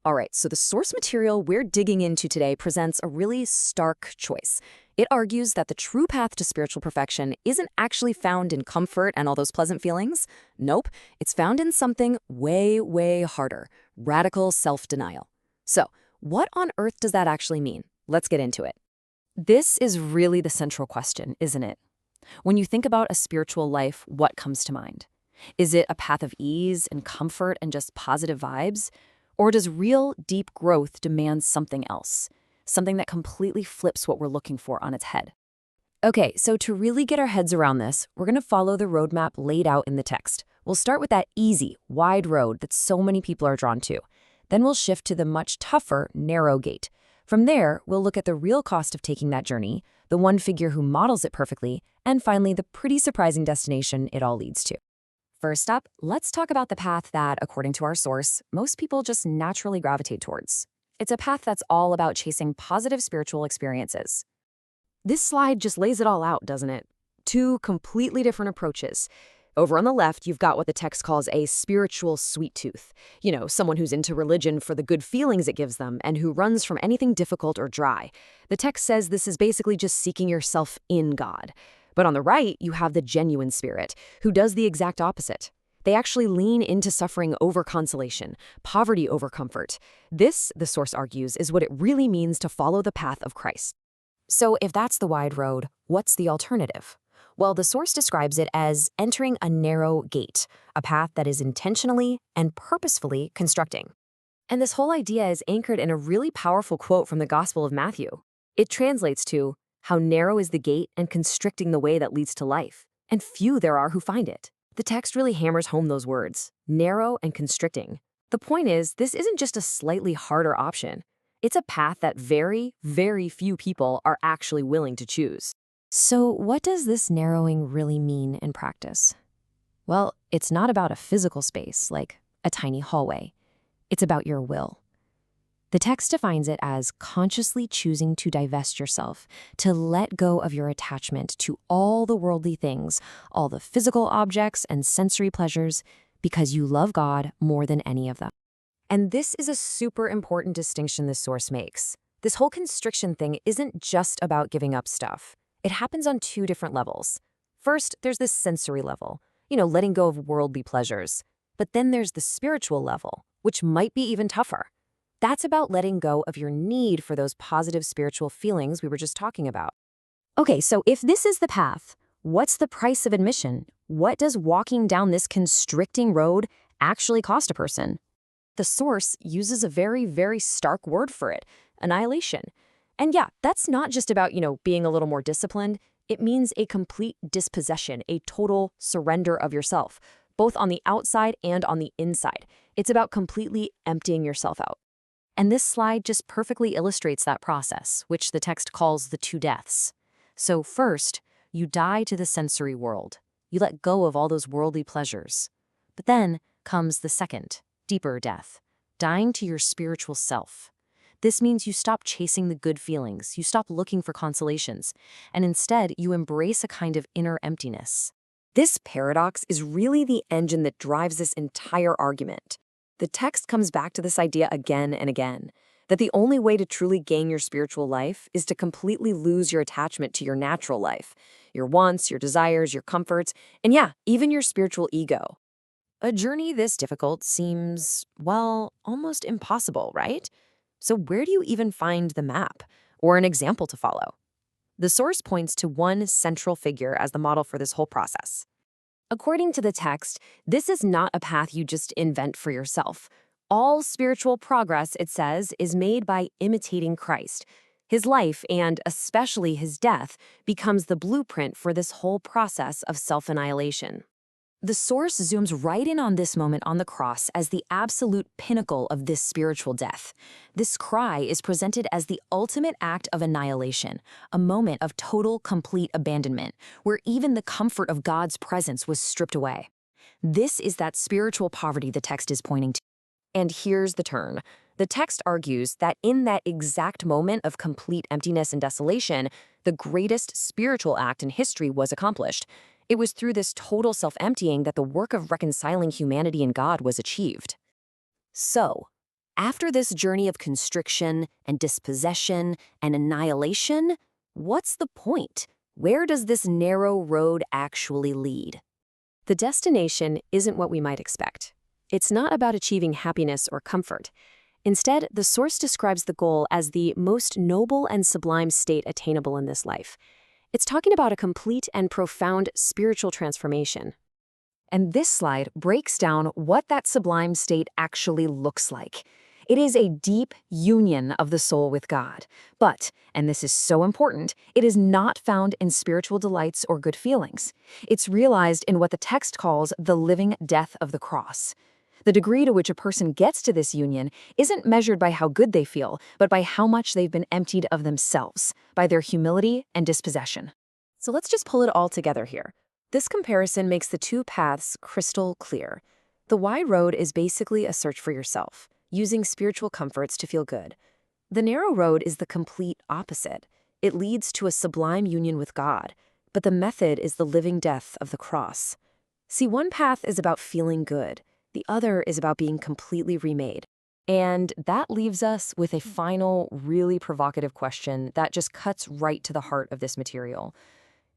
All right, so the source material we're digging into today presents a really stark choice. It argues that the true path to spiritual perfection isn't actually found in comfort and all those pleasant feelings. Nope, it's found in something way, way harder: radical self-denial. So, what on earth does that actually mean? Let's get into it. This is really the central question, isn't it? When you think about a spiritual life, what comes to mind? Is it a path of ease and comfort and just positive vibes? Or does real, deep growth demand something else? Something that completely flips what we're looking for on its head? Okay, so to really get our heads around this, we're going to follow the roadmap laid out in the text. We'll start with that easy, wide road that so many people are drawn to. Then we'll shift to the much tougher, narrow gate. From there, we'll look at the real cost of taking that journey, the one figure who models it perfectly, and finally, the pretty surprising destination it all leads to. First up, let's talk about the path that, according to our source, most people just naturally gravitate towards. It's a path that's all about chasing positive spiritual experiences. This slide just lays it all out, doesn't it? Two completely different approaches. Over on the left, you've got what the text calls a spiritual sweet tooth. You know, someone who's into religion for the good feelings it gives them and who runs from anything difficult or dry. The text says this is basically just seeking yourself in God. But on the right, you have the genuine spirit, who does the exact opposite. They actually lean into suffering over consolation, poverty over comfort. This, the source argues, is what it really means to follow the path of Christ. So if that's the wide road, what's the alternative? Well, the source describes it as entering a narrow gate, a path that is intentionally and purposefully constructing. And this whole idea is anchored in a really powerful quote from the Gospel of Matthew. It translates to, "How narrow is the gate and constricting the way that leads to life, and few there are who find it." The text really hammers home those words, narrow and constricting. The point is, this isn't just a slightly harder option. It's a path that very, very few people are actually willing to choose. So what does this narrowing really mean in practice? Well, it's not about a physical space, like a tiny hallway. It's about your will. The text defines it as consciously choosing to divest yourself, to let go of your attachment to all the worldly things, all the physical objects and sensory pleasures, because you love God more than any of them. And this is a super important distinction the source makes. This whole constriction thing isn't just about giving up stuff. It happens on two different levels. First, there's this sensory level, letting go of worldly pleasures. But then there's the spiritual level, which might be even tougher. That's about letting go of your need for those positive spiritual feelings we were just talking about. Okay, so if this is the path, what's the price of admission? What does walking down this constricting road actually cost a person? The source uses a very, very stark word for it: annihilation. And yeah, that's not just about, being a little more disciplined. It means a complete dispossession, a total surrender of yourself, both on the outside and on the inside. It's about completely emptying yourself out. And this slide just perfectly illustrates that process, which the text calls the two deaths. So first, you die to the sensory world. You let go of all those worldly pleasures. But then comes the second, deeper death, dying to your spiritual self. This means you stop chasing the good feelings, you stop looking for consolations, and instead you embrace a kind of inner emptiness. This paradox is really the engine that drives this entire argument. The text comes back to this idea again and again, that the only way to truly gain your spiritual life is to completely lose your attachment to your natural life, your wants, your desires, your comforts, and yeah, even your spiritual ego. A journey this difficult seems, well, almost impossible, right? So where do you even find the map or an example to follow? The source points to one central figure as the model for this whole process. According to the text, this is not a path you just invent for yourself. All spiritual progress, it says, is made by imitating Christ. His life, and especially his death, becomes the blueprint for this whole process of self-annihilation. The source zooms right in on this moment on the cross as the absolute pinnacle of this spiritual death. This cry is presented as the ultimate act of annihilation, a moment of total, complete abandonment, where even the comfort of God's presence was stripped away. This is that spiritual poverty the text is pointing to. And here's the turn. The text argues that in that exact moment of complete emptiness and desolation, the greatest spiritual act in history was accomplished. It was through this total self-emptying that the work of reconciling humanity and God was achieved. So, After this journey of constriction and dispossession and annihilation, what's the point? Where does this narrow road actually lead? The destination isn't what we might expect. It's not about achieving happiness or comfort. Instead, the source describes the goal as the most noble and sublime state attainable in this life. It's talking about a complete and profound spiritual transformation. And this slide breaks down what that sublime state actually looks like. It is a deep union of the soul with God. But, and this is so important, it is not found in spiritual delights or good feelings. It's realized in what the text calls the living death of the cross. The degree to which a person gets to this union isn't measured by how good they feel, but by how much they've been emptied of themselves, by their humility and dispossession. So let's just pull it all together here. This comparison makes the two paths crystal clear. The wide road is basically a search for yourself, using spiritual comforts to feel good. The narrow road is the complete opposite. It leads to a sublime union with God, but the method is the living death of the cross. See, one path is about feeling good. The other is about being completely remade. And that leaves us with a final, really provocative question that just cuts right to the heart of this material.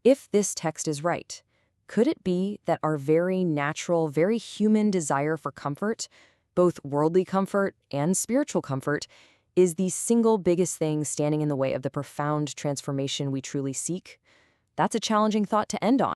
If this text is right, could it be that our very natural, very human desire for comfort, both worldly comfort and spiritual comfort, is the single biggest thing standing in the way of the profound transformation we truly seek? That's a challenging thought to end on.